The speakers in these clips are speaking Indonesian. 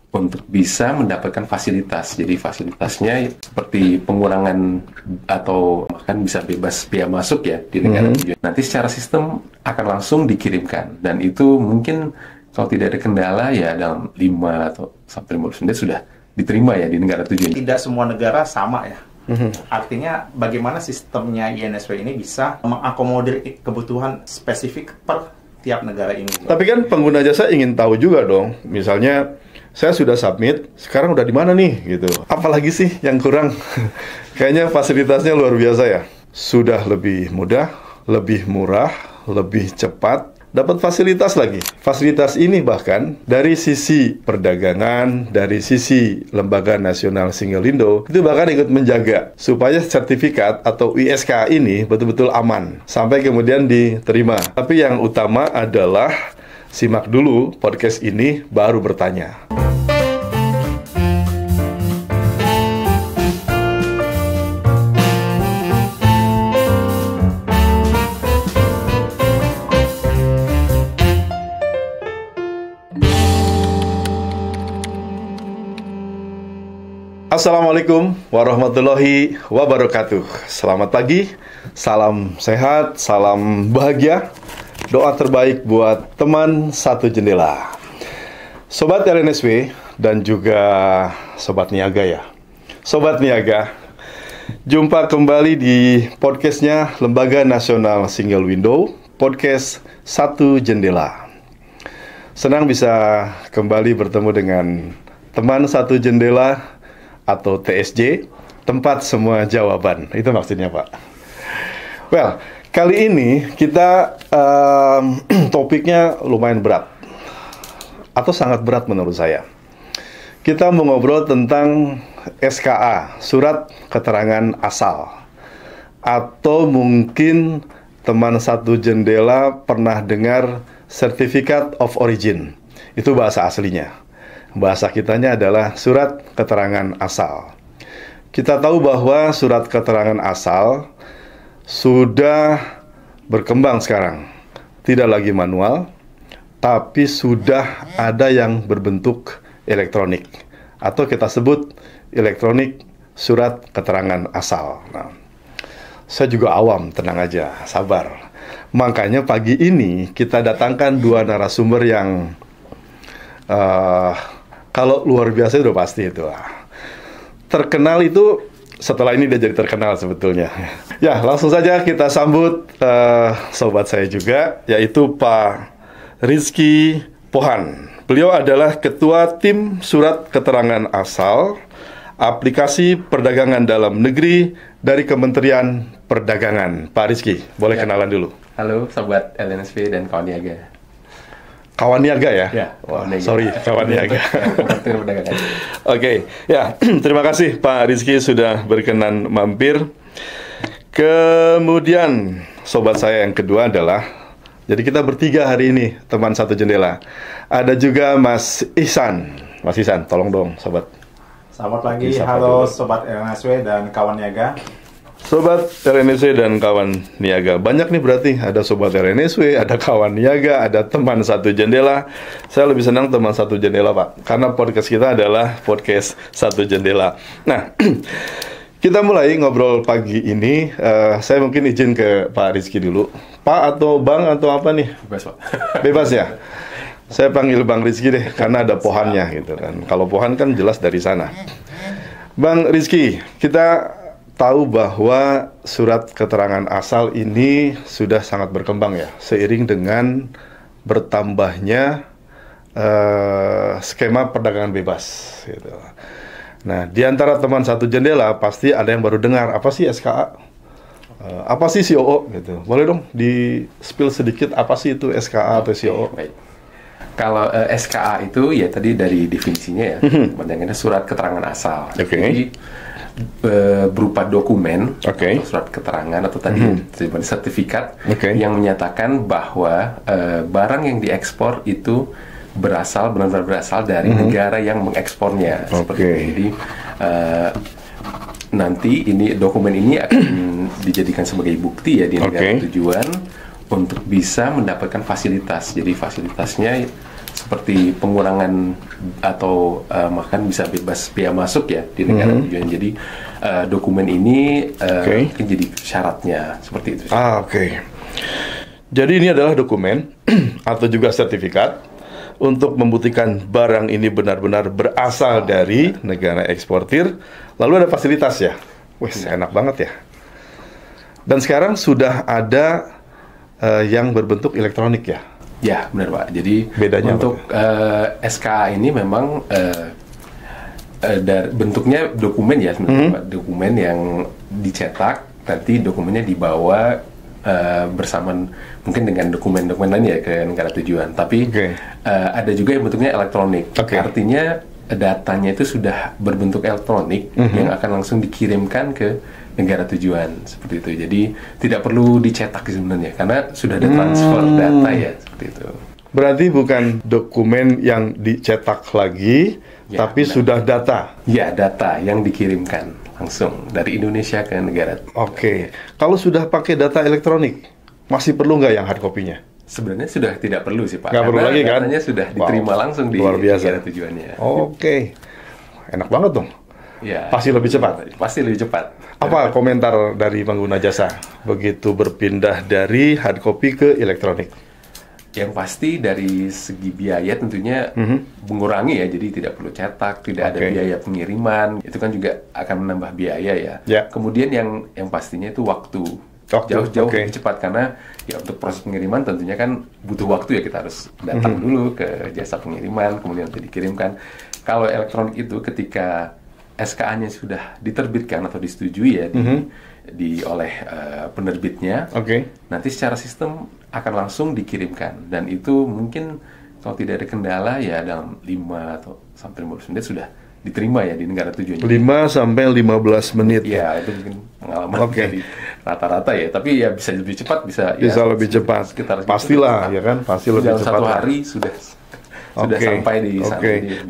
untuk bisa mendapatkan fasilitas. Jadi fasilitasnya seperti pengurangan atau bahkan bisa bebas biaya masuk ya di negara tujuan. Nanti secara sistem akan langsung dikirimkan, dan itu mungkin kalau tidak ada kendala ya dalam 5 atau sampai 15 menit sudah diterima ya di negara tujuan. Tidak semua negara sama ya. Artinya bagaimana sistemnya INSW ini bisa mengakomodir kebutuhan spesifik per tiap negara ini. Tapi kan pengguna jasa ingin tahu juga dong. Misalnya saya sudah submit, sekarang udah di mana nih gitu. Apalagi sih yang kurang? Kayaknya fasilitasnya luar biasa ya. Sudah lebih mudah, lebih murah, lebih cepat, dapat fasilitas lagi. Fasilitas ini bahkan dari sisi perdagangan, dari sisi Lembaga Nasional Singelindo, itu bahkan ikut menjaga supaya sertifikat atau ISK ini betul-betul aman sampai kemudian diterima. Tapi yang utama adalah simak dulu podcast ini baru bertanya. Assalamualaikum warahmatullahi wabarakatuh. Selamat pagi, salam sehat, salam bahagia. Doa terbaik buat teman satu jendela. Sobat LNSW dan juga Sobat Niaga ya. Sobat Niaga, jumpa kembali di podcastnya Lembaga Nasional Single Window, podcast Satu Jendela. Senang bisa kembali bertemu dengan teman satu jendela atau TSJ, tempat semua jawaban. Itu maksudnya, Pak. Well, kali ini kita topiknya lumayan berat. Atau sangat berat menurut saya. Kita mau ngobrol tentang SKA, Surat Keterangan Asal. Atau mungkin teman satu jendela pernah dengar Certificate of Origin. Itu bahasa aslinya. Bahasa kitanya adalah surat keterangan asal. Kita tahu bahwa surat keterangan asal sudah berkembang sekarang. Tidak lagi manual, tapi sudah ada yang berbentuk elektronik. Atau kita sebut elektronik surat keterangan asal. Nah, saya juga awam, tenang aja, sabar. Makanya pagi ini kita datangkan dua narasumber yang kalau luar biasa udah pasti itu. Terkenal itu setelah ini dia jadi terkenal sebetulnya. Ya, langsung saja kita sambut sobat saya juga, yaitu Pak Rizky Pohan. Beliau adalah Ketua Tim Surat Keterangan Asal Aplikasi Perdagangan Dalam Negeri dari Kementerian Perdagangan. Pak Rizky, boleh kenalan dulu. Halo Sobat LNSW dan kawan niaga. Kawan niaga ya? Ya, sorry, kawan niaga. Oke, ya, terima kasih Pak Rizky sudah berkenan mampir. Kemudian, sobat saya yang kedua adalah, jadi kita bertiga hari ini, teman satu jendela. Ada juga Mas Ihsan. Mas Ihsan, tolong dong, sobat. Selamat pagi, halo Sobat LNSW dan kawan niaga. Sobat LNSW dan kawan niaga. Banyak nih berarti, ada Sobat LNSW, ada kawan niaga, ada teman satu jendela. Saya lebih senang teman satu jendela, Pak, karena podcast kita adalah podcast satu jendela. Nah, kita mulai ngobrol pagi ini. Saya mungkin izin ke Pak Rizky dulu. Pak atau Bang atau apa nih? Bebas, Pak. Bebas ya? Saya panggil Bang Rizky deh, karena ada Pohannya gitu kan. Kalau Pohan kan jelas dari sana. Bang Rizky, kita tahu bahwa surat keterangan asal ini sudah sangat berkembang ya, seiring dengan bertambahnya skema perdagangan bebas gitu. Nah, di antara teman satu jendela pasti ada yang baru dengar, apa sih SKA? Apa sih COO gitu. Boleh dong di-spill sedikit apa sih itu SKA atau COO? Baik. Kalau SKA itu ya tadi dari definisinya ya, pandangannya surat keterangan asal. Jadi berupa dokumen, atau surat keterangan atau tadi sertifikat yang menyatakan bahwa barang yang diekspor itu benar-benar berasal dari negara yang mengekspornya. Seperti itu. Jadi nanti dokumen ini akan dijadikan sebagai bukti ya di negara tujuan untuk bisa mendapatkan fasilitas. Jadi fasilitasnya seperti pengurangan atau bahkan bisa bebas biaya masuk ya di negara tujuan. Jadi dokumen ini mungkin jadi syaratnya seperti itu. Oke. Jadi ini adalah dokumen atau juga sertifikat untuk membuktikan barang ini benar-benar berasal dari negara eksportir. Lalu ada fasilitas ya. Wih, enak banget ya. Dan sekarang sudah ada yang berbentuk elektronik ya. Ya, benar Pak. Jadi bedanya untuk SKA ini memang bentuknya dokumen ya sebenarnya Pak. Dokumen yang dicetak, nanti dokumennya dibawa bersamaan mungkin dengan dokumen-dokumen lain ya ke negara tujuan. Tapi ada juga yang bentuknya elektronik. Artinya datanya itu sudah berbentuk elektronik yang akan langsung dikirimkan ke negara tujuan seperti itu. Jadi tidak perlu dicetak sebenarnya karena sudah ada transfer data ya seperti itu. Berarti bukan dokumen yang dicetak lagi, tapi benar. Sudah data. Ya, data yang dikirimkan langsung dari Indonesia ke negara. Kalau sudah pakai data elektronik, masih perlu nggak yang hard copy-nya? Sebenarnya sudah tidak perlu sih Pak. Nggak perlu lagi kan? Datanya sudah diterima langsung di negara tujuannya. Enak banget dong. Ya, pasti lebih cepat. Pasti lebih cepat. Apa komentar dari pengguna jasa begitu berpindah dari hard copy ke elektronik? Yang pasti dari segi biaya tentunya mengurangi ya, jadi tidak perlu cetak, tidak ada biaya pengiriman, itu kan juga akan menambah biaya ya. Kemudian yang pastinya itu waktu. Jauh-jauh lebih cepat karena ya untuk proses pengiriman tentunya kan butuh waktu ya, kita harus datang dulu ke jasa pengiriman, kemudian nanti dikirimkan. Kalau elektronik itu ketika SKA-nya sudah diterbitkan atau disetujui ya oleh penerbitnya, nanti secara sistem akan langsung dikirimkan, dan itu mungkin kalau tidak ada kendala ya dalam 5 atau sampai 15 menit sudah diterima ya di negara tujuannya. 5 sampai 15 menit. Ya, itu mungkin pengalaman dari rata-rata ya, tapi ya bisa lebih cepat, bisa lebih cepat. Pastilah ya kan, pasti lebih cepat. Dalam 1 hari sudah sampai di sana.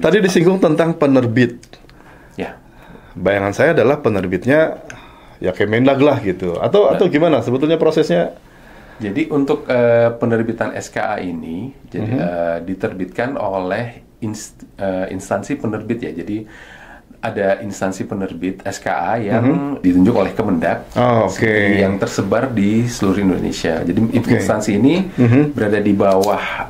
Tadi disinggung tentang penerbit. Ya. Bayangan saya adalah penerbitnya ya Kemendag lah gitu. Atau gimana sebetulnya prosesnya? Jadi untuk penerbitan SKA ini diterbitkan oleh instansi penerbit ya. Jadi ada instansi penerbit SKA yang ditunjuk oleh Kemendag yang tersebar di seluruh Indonesia. Jadi instansi ini berada di bawah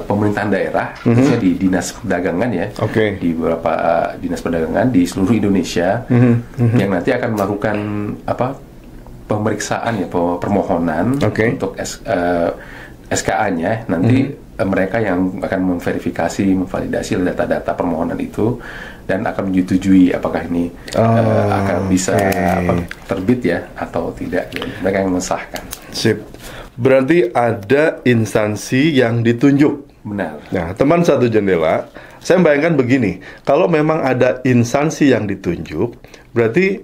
pemerintahan daerah, khususnya di Dinas Perdagangan ya, di beberapa Dinas Perdagangan di seluruh Indonesia yang nanti akan melakukan pemeriksaan ya, permohonan untuk SKA-nya nanti. Mereka yang akan memvalidasi data-data permohonan itu dan akan menyetujui apakah ini akan bisa terbit ya atau tidak. Jadi, mereka yang mensahkan. Sip. Berarti ada instansi yang ditunjuk. Benar. Nah, teman satu jendela, saya bayangkan begini, kalau memang ada instansi yang ditunjuk, berarti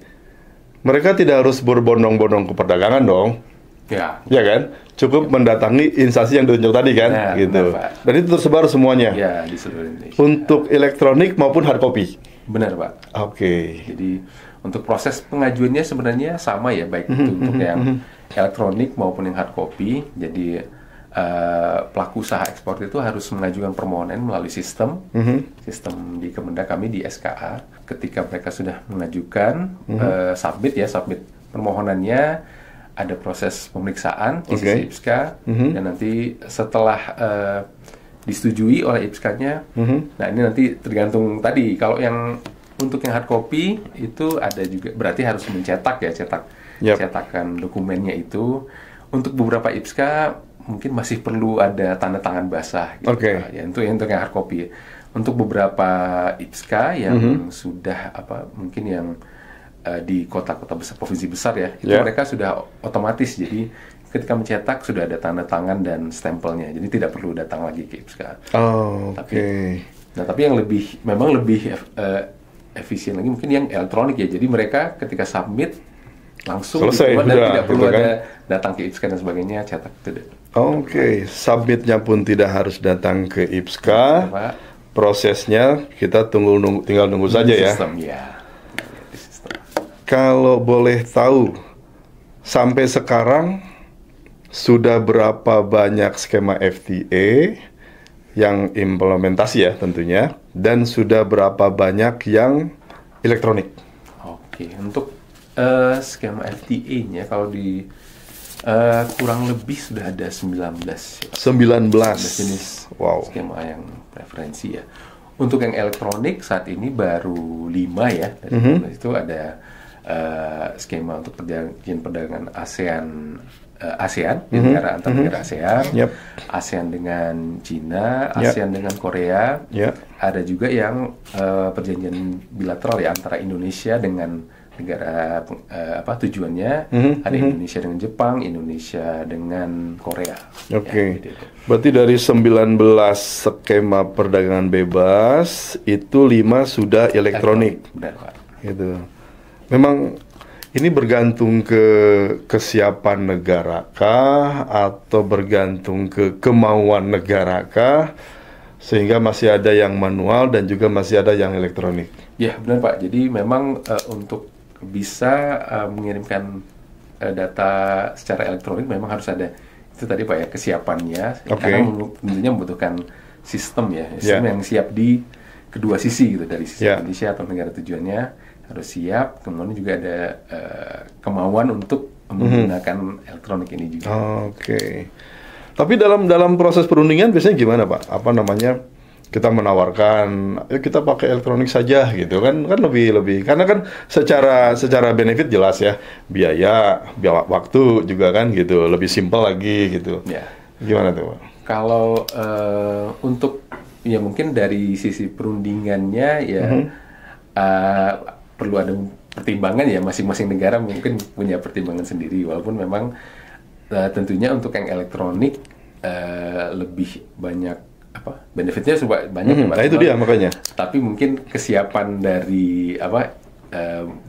mereka tidak harus berbondong-bondong ke perdagangan dong. Ya kan? Cukup mendatangi instansi yang ditunjuk tadi kan, gitu. Benar, Dan itu tersebar semuanya. Ya, di seluruh Indonesia. Untuk elektronik maupun hard copy. Benar, Pak. Jadi untuk proses pengajuannya sebenarnya sama ya, baik itu untuk yang elektronik maupun yang hard copy. Jadi pelaku usaha ekspor itu harus mengajukan permohonan melalui sistem di Kemendag kami di SKA. Ketika mereka sudah mengajukan, submit permohonannya. Ada proses pemeriksaan di sisi IPSKA dan nanti setelah disetujui oleh IPSKA-nya, nah ini nanti tergantung tadi. Kalau yang untuk yang hard copy itu ada juga berarti harus mencetak ya, cetakan dokumennya itu. Untuk beberapa IPSKA mungkin masih perlu ada tanda tangan basah gitu. Ya, untuk yang hard copy. Untuk beberapa IPSKA yang sudah mungkin yang di kota-kota besar, provinsi besar ya, itu mereka sudah otomatis, jadi ketika mencetak sudah ada tanda tangan dan stempelnya, jadi tidak perlu datang lagi ke IPSKA. Tapi yang memang lebih efisien lagi mungkin yang elektronik ya, jadi mereka ketika submit langsung selesai, dan tidak perlu ada datang ke IPSKA dan sebagainya, cetak tidak. Submitnya pun tidak harus datang ke IPSKA, prosesnya kita tinggal nunggu saja sistem, ya. Kalau boleh tahu, sampai sekarang sudah berapa banyak skema FTA yang implementasi ya tentunya, dan sudah berapa banyak yang elektronik? Oke, untuk skema FTA-nya kalau di kurang lebih sudah ada 19 jenis skema yang preferensi ya. Untuk yang elektronik saat ini baru 5 ya. Dari itu ada skema untuk perdagangan ASEAN negara antar negara ASEAN, ASEAN dengan Cina, ASEAN dengan Korea. Ada juga yang perjanjian bilateral ya antara Indonesia dengan negara tujuannya. Ada Indonesia dengan Jepang, Indonesia dengan Korea. Oke. Berarti dari 19 skema perdagangan bebas itu 5 sudah elektronik. Benar, Pak. Gitu. Memang ini bergantung ke kesiapan negara kah atau bergantung ke kemauan negara kah, sehingga masih ada yang manual dan juga masih ada yang elektronik? Ya, benar Pak. Jadi memang untuk bisa mengirimkan data secara elektronik memang harus ada itu tadi Pak ya, kesiapannya. Karena tentunya membutuhkan sistem ya, sistem yang siap di kedua sisi gitu, dari sisi Indonesia atau negara tujuannya harus siap, kemudian juga ada kemauan untuk menggunakan elektronik ini juga. Tapi dalam proses perundingan biasanya gimana Pak? Apa namanya? Kita menawarkan, kita pakai elektronik saja gitu kan lebih karena kan secara benefit jelas ya, biaya waktu juga kan gitu, lebih simpel lagi gitu. Gimana tuh Pak? Kalau untuk ya mungkin dari sisi perundingannya ya perlu ada pertimbangan ya, masing-masing negara mungkin punya pertimbangan sendiri, walaupun memang tentunya untuk yang elektronik lebih banyak benefitnya banyak. Nah itu dia makanya. Tapi mungkin kesiapan dari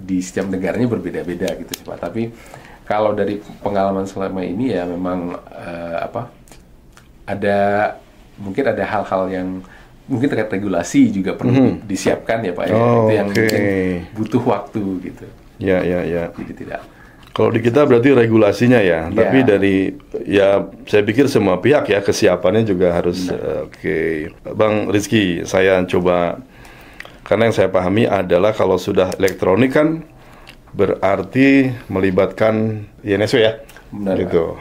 di setiap negaranya berbeda-beda gitu Pak. Tapi kalau dari pengalaman selama ini ya memang mungkin ada hal-hal yang mungkin terkait regulasi juga perlu disiapkan ya Pak ya. Itu yang mungkin butuh waktu gitu. Ya. Jadi tidak. Kalau di kita berarti regulasinya ya, tapi dari saya pikir semua pihak ya kesiapannya juga harus. Bang Rizky, saya coba, karena yang saya pahami adalah kalau sudah elektronik kan berarti melibatkan YNSW ya, gitu.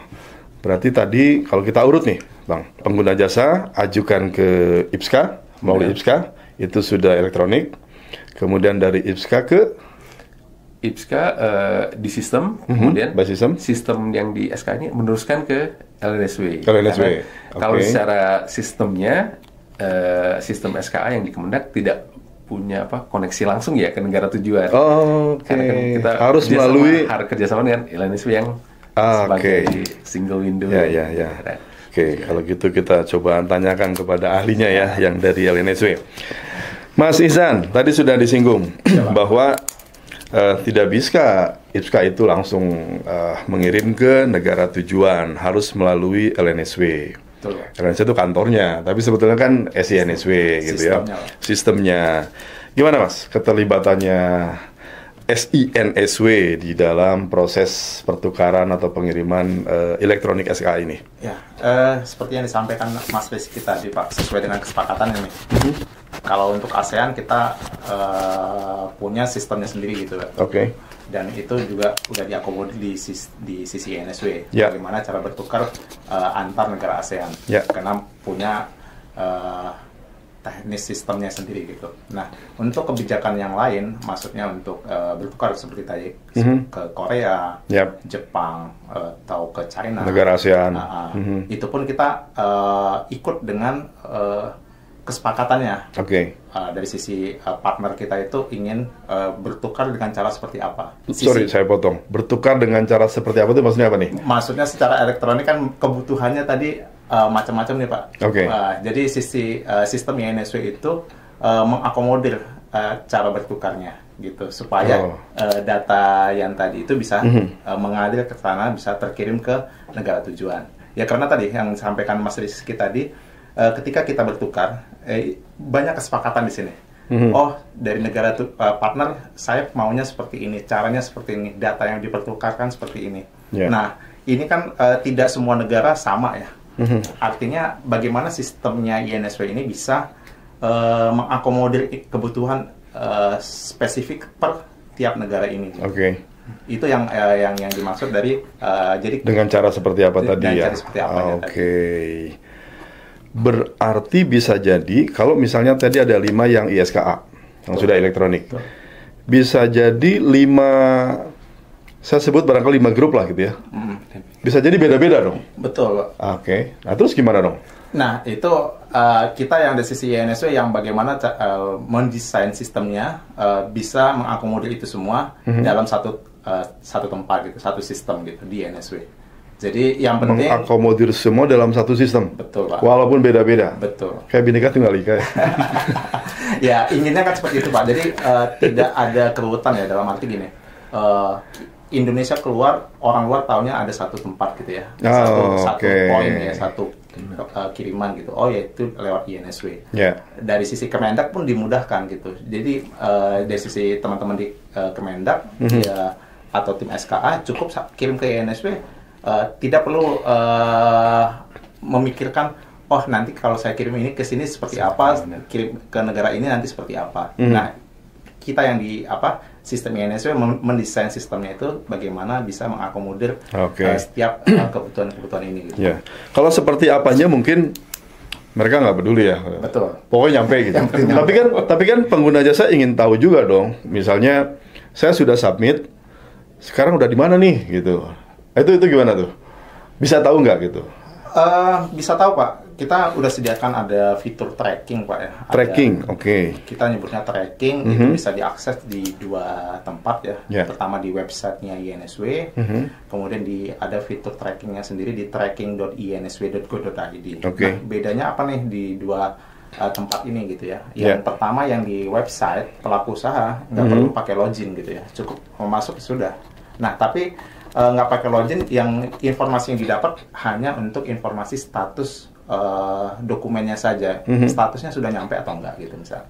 Berarti tadi kalau kita urut nih, Bang, pengguna jasa ajukan ke IPSKA, melalui IPSKA itu sudah elektronik, kemudian dari IPSKA ke di sistem, kemudian sistem yang di SK ini meneruskan ke LNSW. Kalau secara sistemnya, sistem SKA yang di Kemendak tidak punya koneksi langsung ya ke negara tujuan. Karena kan kita harus melalui kerjasama dengan LNSW yang sebagai single window. Kalau gitu kita coba tanyakan kepada ahlinya ya, yang dari LNSW. Mas Ihsan, tadi sudah disinggung bahwa tidak bisa IPSKA itu langsung mengirim ke negara tujuan, harus melalui LNSW. LNSW itu kantornya, tapi sebetulnya kan SINSW gitu ya, sistemnya. Gimana Mas keterlibatannya SINSW di dalam proses pertukaran atau pengiriman elektronik SKA ini? Ya, seperti yang disampaikan Mas Rizky tadi Pak, sesuai dengan kesepakatan ini. Kalau untuk ASEAN kita punya sistemnya sendiri gitu, dan itu juga udah diakomodir di sisi NSW. Bagaimana cara bertukar antar negara ASEAN, karena punya teknis sistemnya sendiri gitu. Nah, untuk kebijakan yang lain, maksudnya untuk bertukar seperti tadi ke Korea, Jepang, atau ke China, negara ASEAN, itu pun kita ikut dengan kesepakatannya. Dari sisi partner kita itu ingin bertukar dengan cara seperti apa? Sorry, saya potong. Bertukar dengan cara seperti apa itu maksudnya apa nih? Maksudnya secara elektronik kan kebutuhannya tadi macam-macam nih Pak. Jadi sisi sistem YNSW itu mengakomodir cara bertukarnya gitu, supaya data yang tadi itu bisa mengalir ke sana, bisa terkirim ke negara tujuan. Ya karena tadi yang disampaikan Mas Rizky tadi, ketika kita bertukar, banyak kesepakatan di sini. Dari negara partner, saya maunya seperti ini, caranya seperti ini, data yang dipertukarkan seperti ini. Nah, ini kan tidak semua negara sama ya. Artinya bagaimana sistemnya INSW ini bisa mengakomodir kebutuhan spesifik per tiap negara ini. Itu yang dimaksud dari jadi dengan cara seperti apa tadi ya? Berarti bisa jadi kalau misalnya tadi ada 5 yang ISKA yang sudah elektronik. Bisa jadi 5, saya sebut barangkali 5 grup lah gitu ya. Bisa jadi beda-beda dong. Betul. Nah terus gimana dong? Nah itu kita yang dari sisi INSW yang bagaimana mendesain sistemnya bisa mengakomodir itu semua dalam satu tempat gitu, satu sistem gitu di INSW. Jadi yang penting mengakomodir semua dalam satu sistem. Betul, Pak. Walaupun beda-beda. Betul. Kayak Bhinneka Tunggal Ika. Ya, inginnya kan seperti itu, Pak. Jadi tidak ada keruwetan ya, dalam arti gini. Indonesia keluar, orang luar tahunya ada satu tempat gitu ya. Satu poin ya, satu kiriman gitu. Oh ya, itu lewat INSW. Dari sisi Kemendak pun dimudahkan gitu. Jadi dari sisi teman-teman di Kemendak ya, atau tim SKA cukup kirim ke INSW, tidak perlu memikirkan oh nanti kalau saya kirim ini ke sini seperti apa, kirim ke negara ini nanti seperti apa. Nah, kita yang di sistem INSW mendesain sistemnya itu bagaimana bisa mengakomodir setiap kebutuhan ini gitu. Kalau seperti apanya mungkin mereka nggak peduli ya. Betul. Pokoknya nyampe gitu. Tapi kan pengguna jasa ingin tahu juga dong. Misalnya saya sudah submit, sekarang udah di mana nih gitu. Itu gimana tuh? Bisa tahu nggak gitu? Bisa tahu, Pak. Kita udah sediakan ada fitur tracking, Pak ya. Tracking, Kita nyebutnya tracking, itu bisa diakses di 2 tempat ya. Pertama di websitenya INSW, kemudian ada fitur trackingnya sendiri di tracking.insw.go.id. Nah, bedanya apa nih di 2 tempat ini gitu ya? Yang pertama yang di website pelaku usaha nggak perlu pakai login gitu ya, cukup masuk sudah. Nah, tapi nggak pakai login, yang informasi yang didapat hanya untuk informasi status dokumennya saja, statusnya sudah nyampe atau enggak gitu misalnya.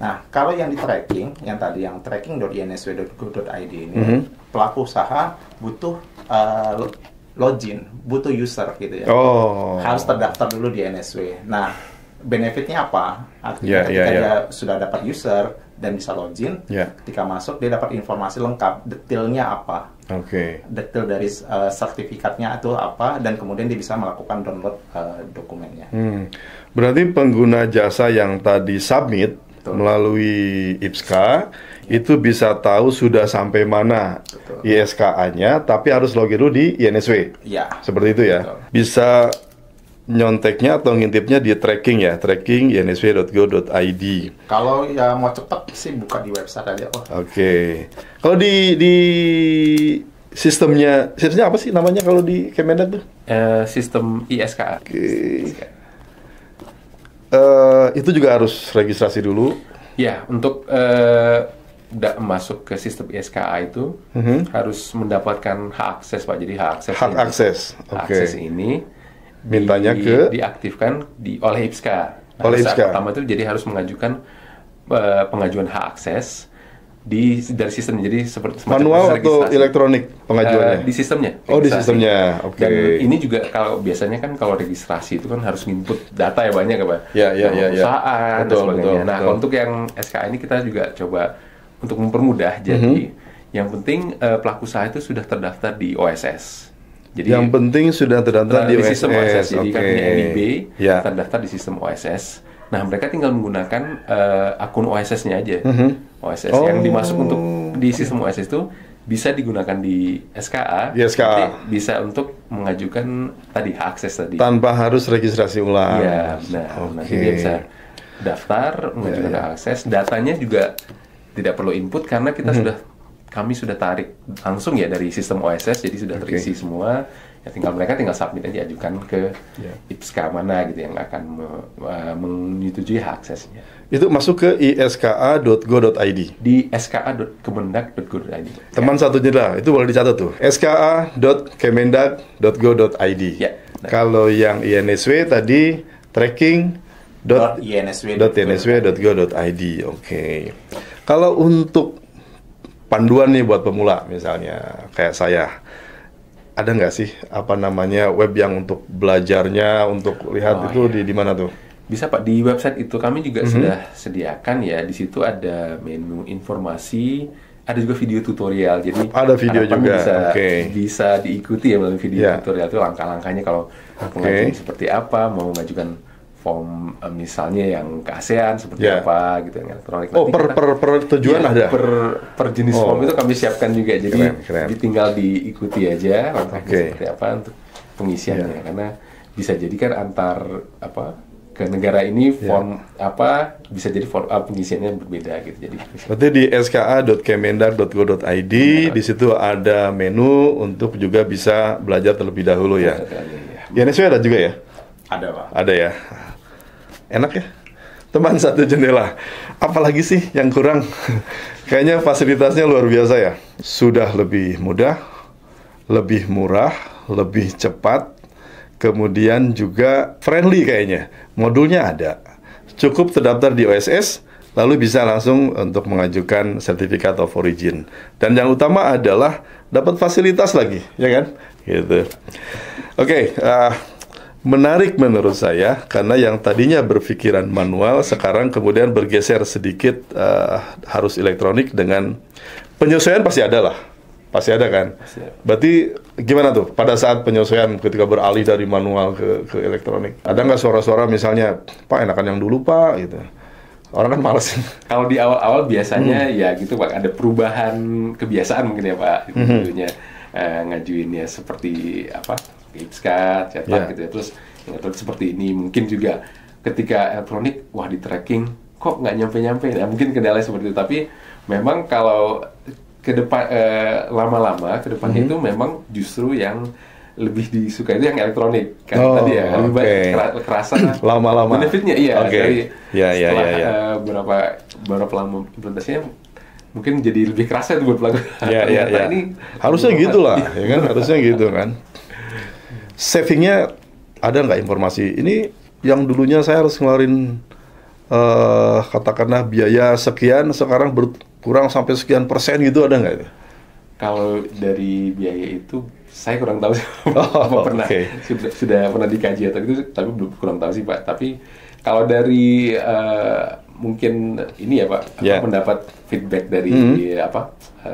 Nah, kalau yang di tracking, yang tadi yang tracking.insw.go.id ini, pelaku usaha butuh login, butuh user gitu ya. Harus terdaftar dulu di INSW. Nah, benefitnya apa? Artinya ketika dia sudah dapat user dan bisa login, ketika masuk dia dapat informasi lengkap, detailnya apa, detail dari sertifikatnya itu apa, dan kemudian dia bisa melakukan download dokumennya. Berarti pengguna jasa yang tadi submit melalui IPSKA itu bisa tahu sudah sampai mana ISKA-nya, tapi harus login dulu di INSW. Seperti itu ya. Bisa nyonteknya atau ngintipnya di tracking ya, tracking insw.go.id. Kalau ya mau cepat sih buka di website aja. Kalau di sistemnya apa sih namanya kalau di Kemendak tuh? Sistem ISKA. Itu juga harus registrasi dulu. Ya, untuk masuk ke sistem ISKA itu harus mendapatkan hak akses, Pak. Jadi hak akses ini mintanya diaktifkan oleh IPSKA. Oleh IPSKA. Pertama itu jadi harus mengajukan pengajuan hak akses dari sistem. Jadi seperti manual atau elektronik pengajuannya? Di sistemnya. Di sistemnya. Dan ini juga kalau biasanya kan kalau registrasi itu kan harus input data ya banyak ya, Pak. Perusahaan dan sebagainya. Nah, untuk yang SKA ini kita juga coba untuk mempermudah. Jadi yang penting pelaku usaha itu sudah terdaftar di OSS. Jadi yang penting sudah terdaftar di sistem OSS. Jadi kan punya NIB, terdaftar di sistem OSS. Nah, mereka tinggal menggunakan akun OSS-nya aja. OSS yang dimasuk untuk di sistem OSS itu bisa digunakan di SKA. Bisa untuk mengajukan tadi hak akses tadi. Tanpa harus registrasi ulang. Nanti dia bisa daftar, mengajukan hak akses. Datanya juga tidak perlu input karena kami sudah tarik langsung ya dari sistem OSS, jadi sudah terisi semua. Ya mereka tinggal submit aja, ajukan ke IPSKA mana gitu yang akan menyetujui hak aksesnya. Itu masuk ke iska.go.id. Di ska.kemendak.go.id. Teman satu jeda, itu boleh dicatat tuh. ska.kemendak.go.id. Kalau yang INSW tadi tracking.insw.go.id. Kalau untuk panduan nih buat pemula misalnya kayak saya, ada nggak sih apa namanya web yang untuk belajarnya, untuk lihat itu di mana tuh? Bisa Pak, di website itu kami juga sudah sediakan ya. Di situ ada menu informasi, ada juga video tutorial. Jadi ada video juga. Bisa diikuti ya melalui video tutorial itu langkah-langkahnya kalau mengajukan seperti apa, mau mengajukan form misalnya yang ke ASEAN seperti apa gitu yang elektronik. Oh, per tujuan ada. Per jenis form itu kami siapkan juga. Jadi tinggal diikuti aja langkahnya seperti apa untuk pengisiannya. Karena bisa jadi kan antar ke negara ini form apa bisa jadi form pengisiannya berbeda gitu. Jadi berarti di ska.kemendag.go.id di situ ada menu untuk juga bisa belajar terlebih dahulu ya. Di NSW ada juga ya? Ada Pak. Ada ya. Enak ya? Teman satu jendela. Apalagi sih yang kurang? Kayaknya fasilitasnya luar biasa ya. Sudah lebih mudah, lebih murah, lebih cepat. Kemudian juga friendly kayaknya. Modulnya ada. Cukup terdaftar di OSS, lalu bisa langsung untuk mengajukan Certificate of Origin. Dan yang utama adalah dapat fasilitas lagi, ya kan? Gitu. Oke, menarik menurut saya, karena yang tadinya berpikiran manual, sekarang kemudian bergeser sedikit harus elektronik dengan penyesuaian pasti ada lah. Pasti ada kan? Berarti gimana tuh pada saat penyesuaian ketika beralih dari manual ke elektronik? Ada nggak suara-suara misalnya, Pak enakan yang dulu Pak gitu? Orang kan males. Kalau di awal-awal biasanya ya gitu Pak, ada perubahan kebiasaan mungkin ya Pak. Dulunya ngajuinnya seperti apa? Ipscat, cetak gitu ya. Terus elektronik seperti ini. Mungkin juga ketika elektronik, wah di tracking kok nggak nyampe-nyampe. Nah, mungkin kendala seperti itu. Tapi memang kalau ke depan lama-lama ke depannya itu memang justru yang lebih disukai itu yang elektronik kan tadi ya lebih banyak kerasa lama-lama benefitnya dari setelah berapa lama implementasinya mungkin jadi lebih kerasa itu buat pelaku. Ini harusnya gitulah ya kan, harusnya gitu kan. Savingnya ada nggak informasi ini yang dulunya saya harus ngeluarin katakanlah biaya sekian, sekarang berkurang sampai sekian persen gitu, ada nggak itu? Kalau dari biaya itu saya kurang tahu sih. Pernah sudah pernah dikaji atau itu, tapi belum kurang tahu sih Pak. Tapi kalau dari mungkin ini ya Pak, mendapat feedback dari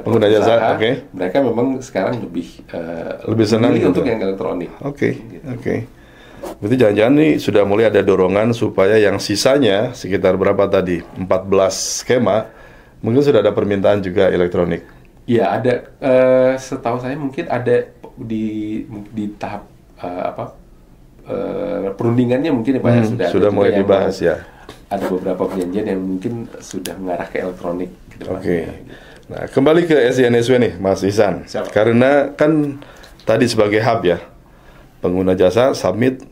pengguna jasa, mereka memang sekarang lebih senang gitu untuk yang elektronik. Berarti jangan-jangan nih sudah mulai ada dorongan supaya yang sisanya sekitar berapa tadi? 14 skema, mungkin sudah ada permintaan juga elektronik. Iya, ada. Setahu saya mungkin ada di tahap perundingannya mungkin ya Pak, sudah mulai dibahas ya. Ada beberapa perjanjian yang mungkin sudah mengarah ke elektronik. Nah, kembali ke SINSW nih, Mas Ihsan. Karena kan tadi sebagai hub ya, pengguna jasa submit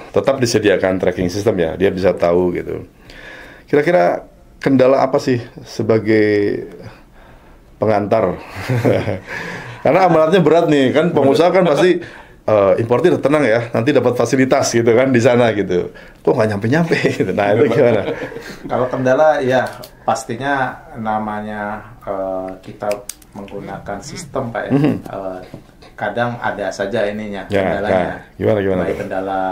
tetap disediakan tracking system ya, dia bisa tahu gitu. Kira-kira kendala apa sih sebagai pengantar? Karena amanatnya berat nih, kan pengusaha kan pasti importir tenang ya, nanti dapat fasilitas gitu kan di sana gitu. Kok nggak nyampe-nyampe gitu. Nah, itu gimana? Kalau kendala ya pastinya namanya kita menggunakan sistem Pak ya. Kadang ada saja ininya kendalanya. Gimana? Baik kendala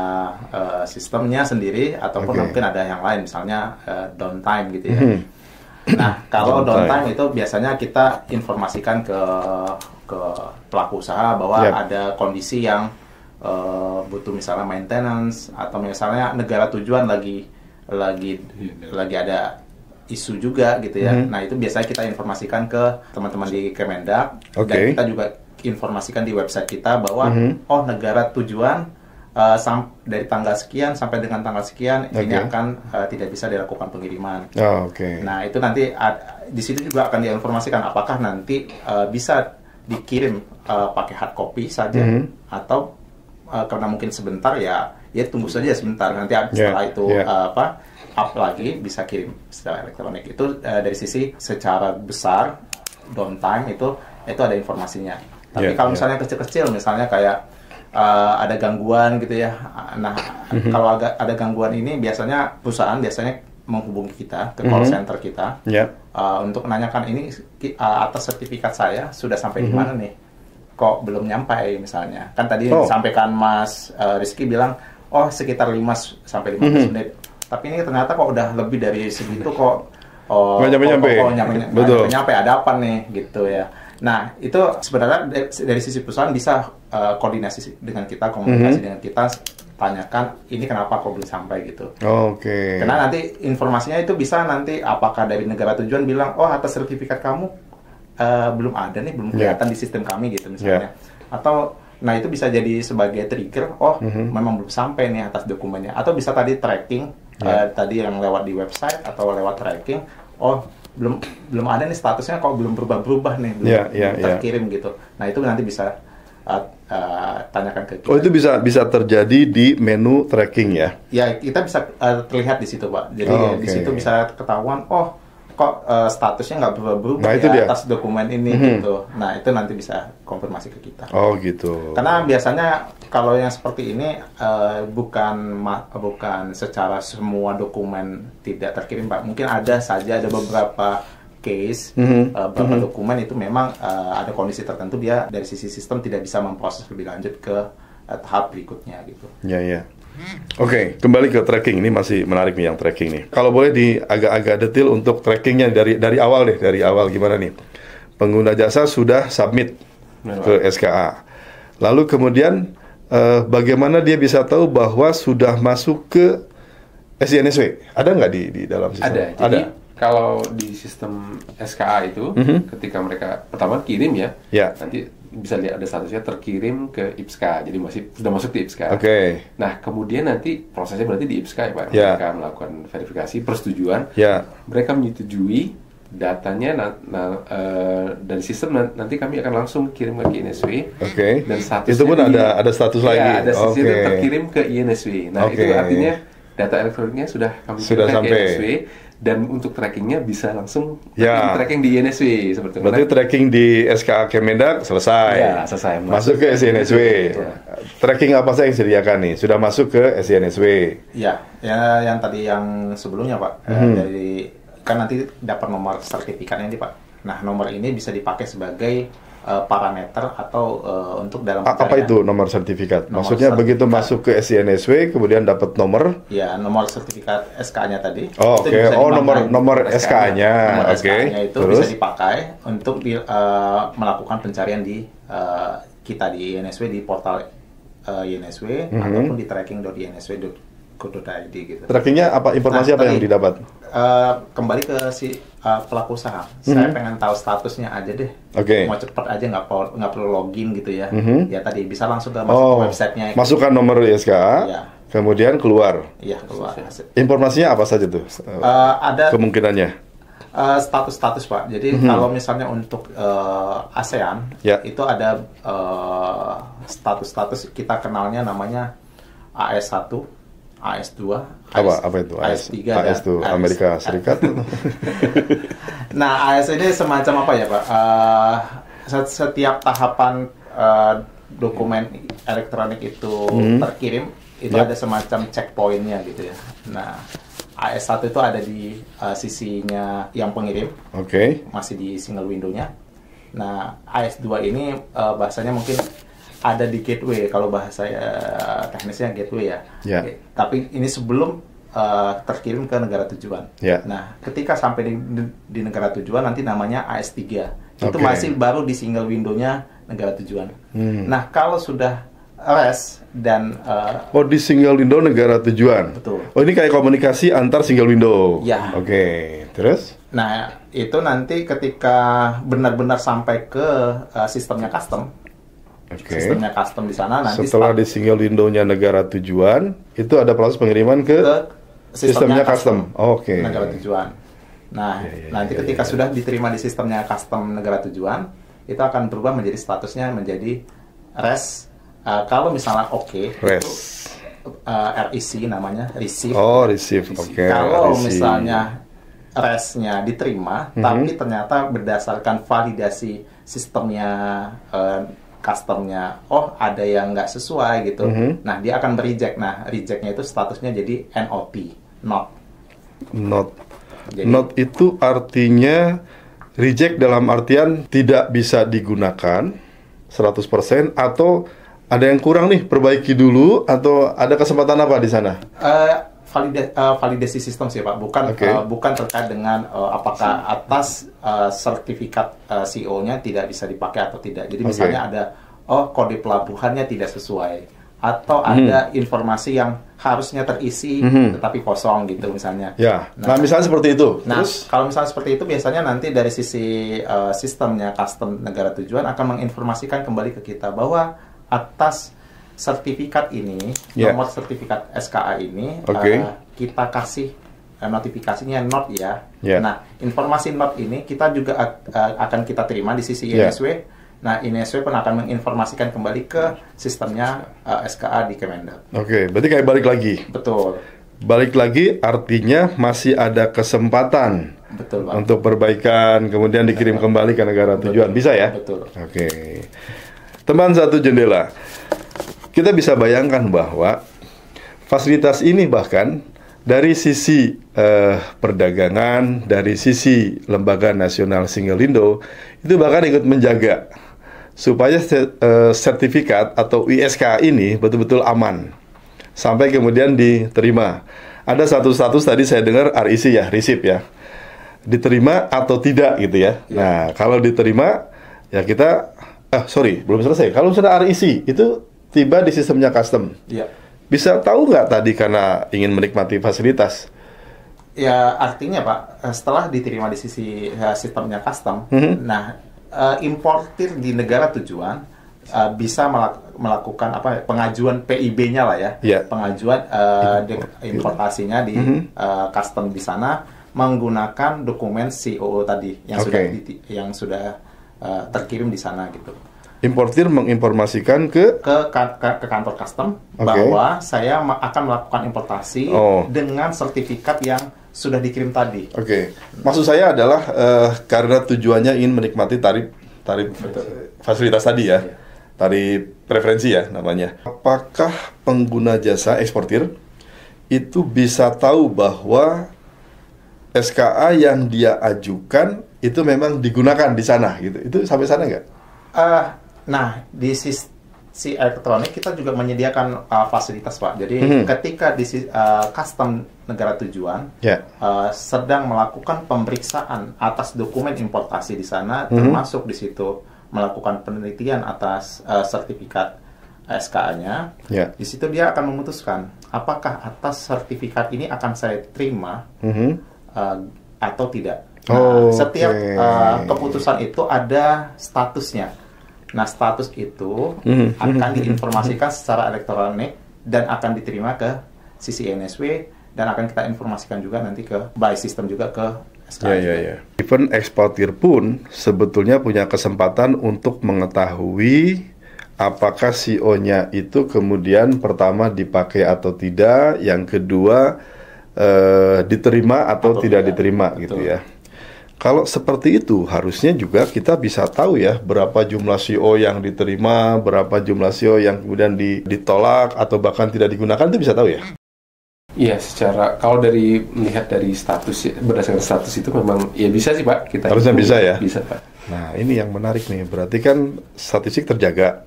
sistemnya sendiri ataupun mungkin ada yang lain, misalnya downtime gitu ya. Nah, kalau downtime itu biasanya kita informasikan ke pelaku usaha bahwa ada kondisi yang butuh misalnya maintenance, atau misalnya negara tujuan lagi ada isu juga gitu ya. Nah, itu biasanya kita informasikan ke teman-teman di Kemendag, dan kita juga informasikan di website kita bahwa negara tujuan dari tanggal sekian sampai dengan tanggal sekian ini akan tidak bisa dilakukan pengiriman. Nah, itu nanti di situ juga akan diinformasikan apakah nanti bisa dikirim pakai hard copy saja atau karena mungkin sebentar ya tunggu saja sebentar, nanti setelah itu up lagi bisa kirim secara elektronik. Itu dari sisi secara besar downtime itu ada informasinya. Tapi kalau misalnya kecil-kecil, misalnya kayak ada gangguan gitu ya. Nah, kalau ada gangguan ini biasanya perusahaan menghubungi kita ke call center kita untuk menanyakan ini atas sertifikat saya sudah sampai di mana nih. kok belum nyampe misalnya. Kan tadi disampaikan Mas Rizky bilang, oh sekitar 5 sampai 15 menit. Tapi ini ternyata kok udah lebih dari segitu kok. Nggak nyampe, ada apa nih gitu ya. Nah, itu sebenarnya dari sisi perusahaan bisa koordinasi dengan kita, komunikasi dengan kita, tanyakan ini kenapa kok belum sampai gitu. Oke. Karena nanti informasinya itu bisa nanti apakah dari negara tujuan bilang, oh atas sertifikat kamu belum ada nih, belum kelihatan di sistem kami gitu misalnya. Atau nah itu bisa jadi sebagai trigger, memang belum sampai nih atas dokumennya. Atau bisa tadi tracking, tadi yang lewat di website atau lewat tracking, belum ada nih statusnya kok belum berubah-berubah nih, belum terkirim gitu. Nah itu nanti bisa tanyakan ke kita. Oh itu bisa terjadi di menu tracking ya? Ya kita bisa terlihat di situ Pak. Jadi di situ bisa ketahuan, kok statusnya nggak berubah-berubah atas dokumen ini gitu. Nah itu nanti bisa konfirmasi ke kita. Oh gitu. Karena biasanya kalau yang seperti ini bukan secara semua dokumen tidak terkirim Pak. Mungkin ada beberapa case, beberapa dokumen itu memang ada kondisi tertentu dia dari sisi sistem tidak bisa memproses lebih lanjut ke tahap berikutnya gitu. Ya. Oke, kembali ke tracking. Ini masih menarik nih yang tracking nih. Kalau boleh agak-agak detail untuk trackingnya dari awal deh. Dari awal gimana nih? Pengguna jasa sudah submit ke SKA. Lalu kemudian bagaimana dia bisa tahu bahwa sudah masuk ke SINSW? Ada nggak di dalam sistem? Ada. Jadi kalau di sistem SKA itu, ketika mereka pertama kirim nanti bisa lihat ada statusnya terkirim ke IPSKA, jadi sudah masuk di IPSKA. Nah, kemudian nanti prosesnya berarti di IPSKA ya Pak. Mereka melakukan verifikasi persetujuan. Mereka menyetujui datanya dari sistem, nanti kami akan langsung kirim ke INSW. Dan statusnya itu pun ada status lagi. Ada status itu terkirim ke INSW. Nah, itu artinya data elektroniknya sudah kami kirimkan ke INSW. Dan untuk trackingnya bisa langsung tracking di INSW seperti itu. Berarti tracking di SKA Kemendak selesai. Selesai. Masuk ke SINSW. Tracking apa saja yang disediakan nih? Sudah masuk ke SINSW. Ya yang tadi yang sebelumnya Pak. Dari kan nanti dapat nomor sertifikatnya nih Pak. Nah nomor ini bisa dipakai sebagai parameter atau untuk dalam apa itu nomor sertifikat? Maksudnya begitu masuk ke SINSW kemudian dapat nomor? Ya, nomor sertifikat SK-nya tadi. Nomor SK-nya. Nomor SK-nya itu terus bisa dipakai untuk melakukan pencarian di kita di INSW, di portal INSW ataupun di tracking.insw.co.id gitu. Trackingnya apa? Informasi apa yang didapat? Kembali ke si pelaku usaha. Saya pengen tahu statusnya aja deh. Mau cepet aja, nggak perlu login gitu ya. Ya tadi bisa langsung ke websitenya. Masukkan nomor SKA, kemudian keluar. Iya, keluar. Informasinya apa saja tuh? Ada kemungkinannya. Status Pak. Jadi kalau misalnya untuk ASEAN itu ada status kita kenalnya namanya AS1, AS2, apa itu? AS3 AS itu Amerika Serikat. Nah, AS ini semacam apa ya Pak? Setiap tahapan dokumen elektronik itu terkirim, itu ada semacam checkpointnya gitu ya. Nah, AS1 itu ada di sisinya yang pengirim, masih di single window-nya. Nah, AS2 ini bahasanya mungkin ada di gateway, kalau bahasa teknisnya gateway ya. Tapi ini sebelum terkirim ke negara tujuan. Nah, ketika sampai di negara tujuan nanti namanya AS3. Itu masih baru di single window-nya negara tujuan. Nah, kalau sudah REST dan di single window negara tujuan. Betul. Ini kayak komunikasi antar single window. Terus? Nah, itu nanti ketika benar-benar sampai ke sistemnya custom. Sistemnya custom di sana nanti setelah di single window-nya negara tujuan itu ada proses pengiriman ke sistemnya custom. Negara tujuan. Nah, nanti ketika sudah diterima di sistemnya custom negara tujuan, itu akan berubah menjadi statusnya menjadi REST. Kalau misalnya REST. REC namanya, receive. Receive. Kalau misalnya REST-nya diterima, tapi ternyata berdasarkan validasi sistemnya customnya, ada yang nggak sesuai gitu. Nah, dia akan reject. Nah, rejectnya itu statusnya jadi NOT, not. Jadi, not itu artinya reject dalam artian tidak bisa digunakan 100% atau ada yang kurang nih, perbaiki dulu, atau ada kesempatan apa di sana? Validasi sistem sih Pak, bukan terkait dengan apakah atas sertifikat CO-nya tidak bisa dipakai atau tidak. Jadi misalnya ada kode pelabuhannya tidak sesuai, atau ada informasi yang harusnya terisi tetapi kosong gitu misalnya. Ya. Nah misalnya seperti itu. Nah, kalau misalnya seperti itu biasanya nanti dari sisi sistemnya custom negara tujuan akan menginformasikan kembali ke kita bahwa atas sertifikat ini, nomor sertifikat SKA ini, kita kasih notifikasinya not ya. Nah, informasi not ini kita juga akan kita terima di sisi INSW. Nah, INSW pun akan menginformasikan kembali ke sistemnya SKA di Kemendak. Berarti kayak balik lagi. Betul. Balik lagi artinya masih ada kesempatan. Betul, Pak. Untuk perbaikan, kemudian dikirim kembali ke negara tujuan. Bisa ya? Betul. Teman satu jendela, kita bisa bayangkan bahwa fasilitas ini bahkan dari sisi perdagangan, dari sisi Lembaga Nasional Single Window, itu bahkan ikut menjaga supaya sertifikat atau ISK ini betul-betul aman sampai kemudian diterima. Ada satu status tadi saya dengar RIC ya, receipt ya, diterima atau tidak gitu ya. Nah kalau diterima ya kita, belum selesai. Kalau sudah RIC itu tiba di sistemnya custom, bisa tahu nggak tadi karena ingin menikmati fasilitas? Ya artinya Pak, setelah diterima di sisi sistemnya custom, nah importir di negara tujuan bisa melakukan pengajuan PIB-nya lah ya, pengajuan importasinya di custom di sana menggunakan dokumen COO tadi yang sudah terkirim di sana gitu. Importir menginformasikan ke kantor custom bahwa saya akan melakukan importasi dengan sertifikat yang sudah dikirim tadi. Maksud saya adalah karena tujuannya ingin menikmati tarif fasilitas tadi ya, tarif preferensi ya namanya. Apakah pengguna jasa eksportir itu bisa tahu bahwa SKA yang dia ajukan itu memang digunakan di sana gitu? Itu sampai sana nggak? Nah, di sisi elektronik kita juga menyediakan fasilitas Pak. Jadi ketika di custom negara tujuan sedang melakukan pemeriksaan atas dokumen importasi di sana, termasuk di situ melakukan penelitian atas sertifikat SKA-nya, di situ dia akan memutuskan apakah atas sertifikat ini akan saya terima atau tidak. Nah, setiap keputusan itu ada statusnya. Nah, status itu akan diinformasikan secara elektronik dan akan diterima ke sisi NSW dan akan kita informasikan juga nanti ke by system juga ke SKA. Even eksportir pun sebetulnya punya kesempatan untuk mengetahui apakah CO-nya itu kemudian pertama dipakai atau tidak, yang kedua diterima atau tidak diterima gitu ya. Kalau seperti itu, harusnya juga kita bisa tahu ya berapa jumlah CO yang diterima, berapa jumlah CO yang kemudian ditolak atau bahkan tidak digunakan, itu bisa tahu ya? Iya, kalau melihat dari status, berdasarkan status itu memang ya bisa sih Pak. Harusnya bisa ya? Bisa Pak. Nah ini yang menarik nih, berarti kan statistik terjaga,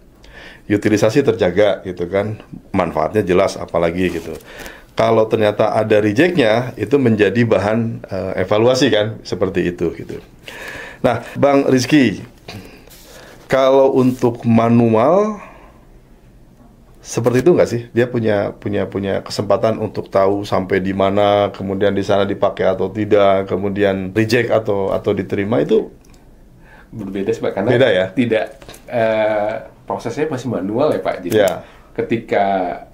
utilisasi terjaga gitu kan, manfaatnya jelas apalagi gitu. Kalau ternyata ada reject-nya, itu menjadi bahan evaluasi kan, seperti itu gitu. Nah, Bang Rizky, kalau untuk manual seperti itu nggak sih? Dia punya kesempatan untuk tahu sampai di mana, kemudian di sana dipakai atau tidak, kemudian reject atau diterima, itu berbeda sih Pak, karena beda ya? Tidak, prosesnya masih manual ya Pak. Jadi ketika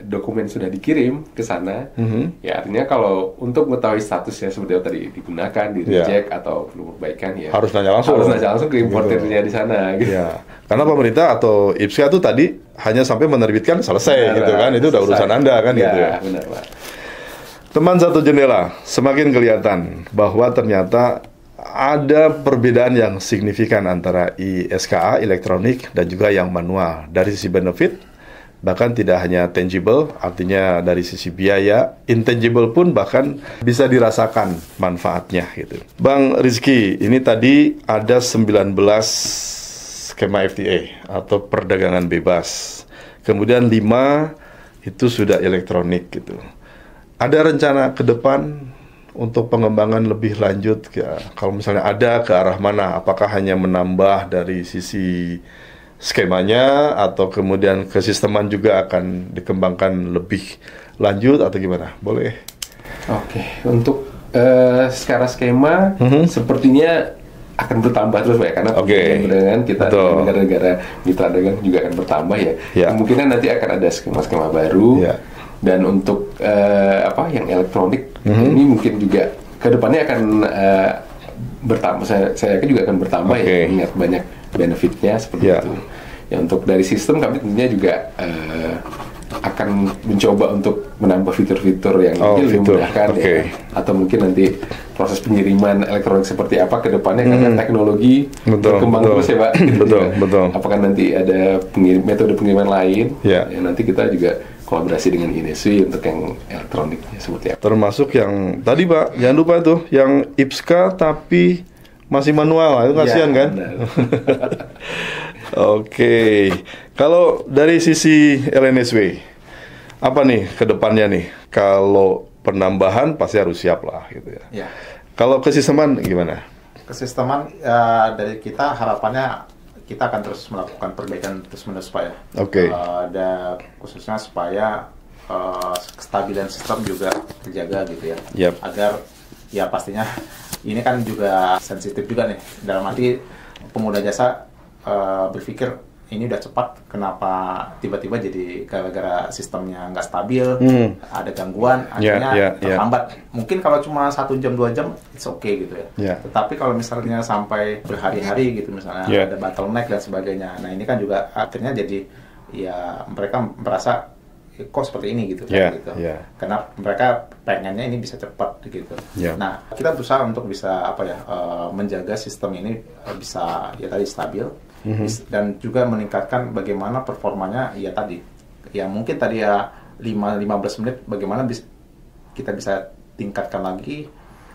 dokumen sudah dikirim ke sana, ya artinya kalau untuk mengetahui statusnya seperti tadi digunakan, di reject atau perlu perbaikan, ya harus nanya langsung ke importernya di sana. Gitu. Ya. Karena pemerintah atau IPSKA itu tadi hanya sampai menerbitkan selesai gitu kan, itu udah urusan Anda kan gitu ya. Benar Pak. Teman satu jendela, semakin kelihatan bahwa ternyata ada perbedaan yang signifikan antara ISKA elektronik dan juga yang manual dari sisi benefit. Bahkan tidak hanya tangible, artinya dari sisi biaya, intangible pun bahkan bisa dirasakan manfaatnya gitu. Bang Rizky, ini tadi ada 19 skema FTA atau perdagangan bebas. Kemudian 5 itu sudah elektronik gitu. Ada rencana ke depan untuk pengembangan lebih lanjut ya, kalau misalnya ada ke arah mana? Apakah hanya menambah dari sisi skemanya atau kemudian kesisteman juga akan dikembangkan lebih lanjut atau gimana? Boleh? Oke, untuk secara skema sepertinya akan bertambah terus Pak ya, karena perdagangan kita di negara-negara mitra dagang juga akan bertambah ya. Kemungkinan nanti akan ada skema-skema baru. Dan untuk yang elektronik ini mungkin juga kedepannya akan bertambah. Saya yakin juga akan bertambah ya, ingat banyak benefitnya seperti itu. Ya untuk dari sistem kami tentunya juga akan mencoba untuk menambah fitur-fitur yang lebih memudahkan ya. Atau mungkin nanti proses pengiriman elektronik seperti apa ke depannya karena teknologi berkembang terus ya Pak. Betul. Apakah nanti ada metode pengiriman lain? Ya nanti kita juga kolaborasi dengan INSW untuk yang elektroniknya seperti apa. Termasuk yang tadi Pak, jangan lupa tuh yang IPSKA tapi masih manual, itu kasihan kan? Oke, kalau dari sisi LNSW, apa nih ke depannya nih? Kalau penambahan pasti harus siap lah gitu ya. Kalau kesisteman gimana? Kesisteman dari kita harapannya kita akan terus melakukan perbaikan terus-menerus Pak ya. Dan khususnya supaya kestabilan sistem juga terjaga gitu ya. Agar ya pastinya ini kan juga sensitif juga nih. Dalam arti pengguna jasa berpikir ini udah cepat, kenapa tiba-tiba jadi gara-gara sistemnya nggak stabil, ada gangguan, akhirnya terlambat. Mungkin kalau cuma 1 jam 2 jam, it's okay gitu ya. Tetapi kalau misalnya sampai berhari-hari gitu, misalnya ada bottleneck dan sebagainya, nah ini kan juga akhirnya jadi ya mereka merasa kok seperti ini gitu, gitu. Karena mereka pengennya ini bisa cepat gitu. Nah kita berusaha untuk bisa menjaga sistem ini bisa ya tadi stabil. Dan juga meningkatkan bagaimana performanya mungkin tadi ya 15 menit bagaimana kita bisa tingkatkan lagi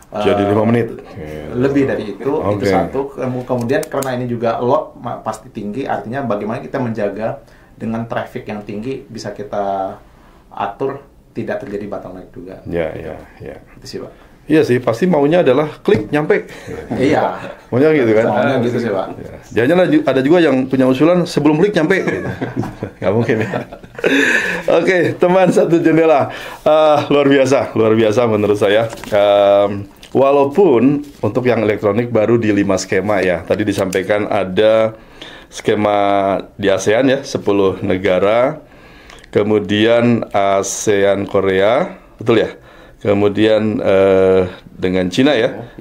jadi 5 menit lebih dari itu satu. Kemudian karena ini juga load pasti tinggi, artinya bagaimana kita menjaga dengan traffic yang tinggi bisa kita atur tidak terjadi bottleneck juga. Itu sih Pak. Iya sih, pasti maunya adalah klik nyampe. Iya. Maunya gitu kan? Maunya gitu sih Pak. Jangan ada juga yang punya usulan sebelum klik nyampe. Nggak mungkin ya. Oke, teman satu jendela. Luar biasa menurut saya. Walaupun untuk yang elektronik baru di 5 skema ya. Tadi disampaikan ada skema di ASEAN ya, 10 negara. Kemudian ASEAN Korea, betul ya? Kemudian dengan Cina ya,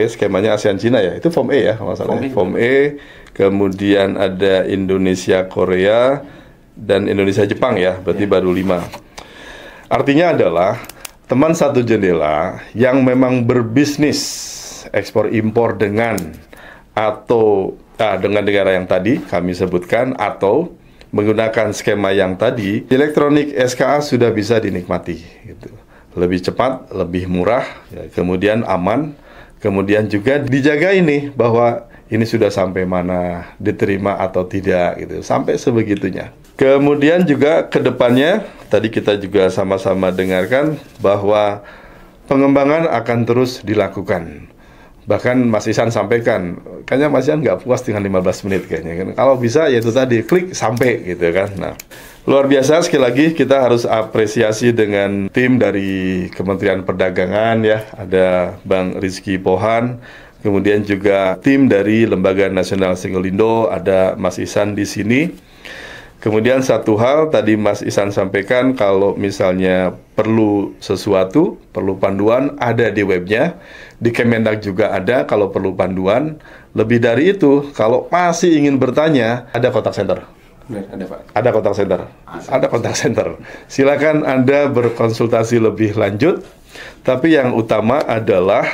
skemanya ASEAN Cina ya, itu Form E ya, masalahnya Form E. Kemudian ada Indonesia Korea dan Indonesia Jepang ya, berarti baru 5. Artinya adalah teman satu jendela yang memang berbisnis ekspor impor dengan atau dengan negara yang tadi kami sebutkan atau menggunakan skema yang tadi, elektronik SKA sudah bisa dinikmati gitu. Lebih cepat, lebih murah, kemudian aman, kemudian juga dijaga ini bahwa ini sudah sampai mana, diterima atau tidak gitu, sampai sebegitunya. Kemudian juga ke depannya, tadi kita juga sama-sama dengarkan bahwa pengembangan akan terus dilakukan. Bahkan Mas Ihsan sampaikan, kayaknya Mas Ihsan nggak puas dengan 15 menit kayaknya kan. Kalau bisa ya itu tadi, klik sampai gitu kan. Nah, luar biasa sekali lagi kita harus apresiasi dengan tim dari Kementerian Perdagangan ya. Ada Bang Rizky Pohan, kemudian juga tim dari Lembaga Nasional Singgolindo, ada Mas Ihsan di sini. Kemudian satu hal tadi Mas Ihsan sampaikan, kalau misalnya perlu sesuatu, perlu panduan, ada di webnya. Di Kemendag juga ada kalau perlu panduan. Lebih dari itu, kalau masih ingin bertanya, ada kontak center. Ada Pak. Ada kontak center. Ada kontak center. Silakan Anda berkonsultasi lebih lanjut. Tapi yang utama adalah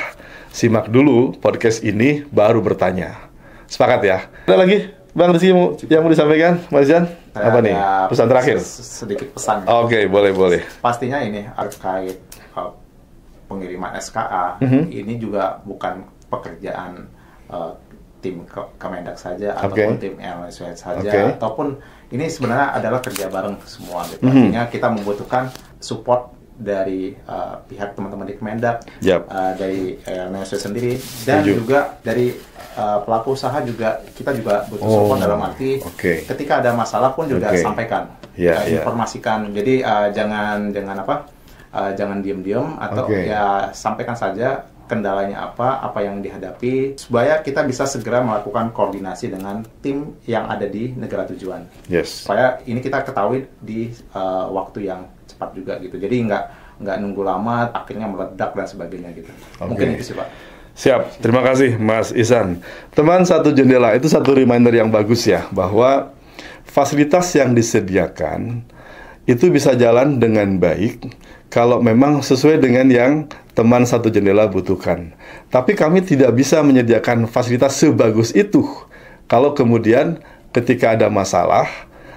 simak dulu podcast ini baru bertanya. Sepakat ya? Ada lagi Bang Rizky yang mau disampaikan, Mas Ihsan? Apa nih? Pesan terakhir? Sedikit pesan. Oke, boleh. Pastinya ini terkait pengiriman SKA, ini juga bukan pekerjaan tim Kemendak saja ataupun tim LNSW saja ataupun ini sebenarnya adalah kerja bareng semua gitu. Artinya kita membutuhkan support dari pihak teman-teman di Kemendak, dari LNSW sendiri dan juga dari pelaku usaha juga kita juga butuh support dalam arti ketika ada masalah pun juga sampaikan, informasikan. Jadi jangan diem-diem atau ya sampaikan saja kendalanya apa yang dihadapi supaya kita bisa segera melakukan koordinasi dengan tim yang ada di negara tujuan. Supaya ini kita ketahui di waktu yang cepat juga gitu. Jadi nggak nunggu lama akhirnya meledak dan sebagainya gitu. Mungkin itu sih Pak. Siap, terima kasih Mas Ihsan. Teman Satu Jendela, itu satu reminder yang bagus ya, bahwa fasilitas yang disediakan itu bisa jalan dengan baik kalau memang sesuai dengan yang teman Satu Jendela butuhkan. Tapi kami tidak bisa menyediakan fasilitas sebagus itu kalau kemudian ketika ada masalah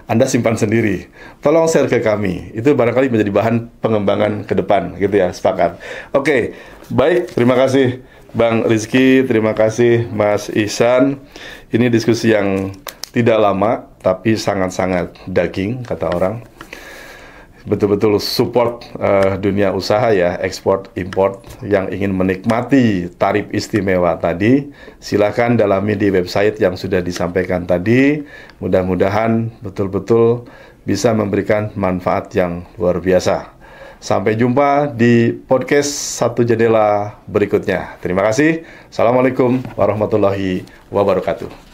Anda simpan sendiri. Tolong share ke kami. Itu barangkali menjadi bahan pengembangan ke depan gitu ya, sepakat. Oke, baik, terima kasih Bang Rizky, terima kasih Mas Ihsan. Ini diskusi yang tidak lama tapi sangat-sangat daging kata orang. Betul-betul support dunia usaha ya, ekspor import yang ingin menikmati tarif istimewa tadi, silakan dalami di website yang sudah disampaikan tadi. Mudah-mudahan betul-betul bisa memberikan manfaat yang luar biasa. Sampai jumpa di podcast Satu Jendela berikutnya. Terima kasih. Assalamualaikum warahmatullahi wabarakatuh.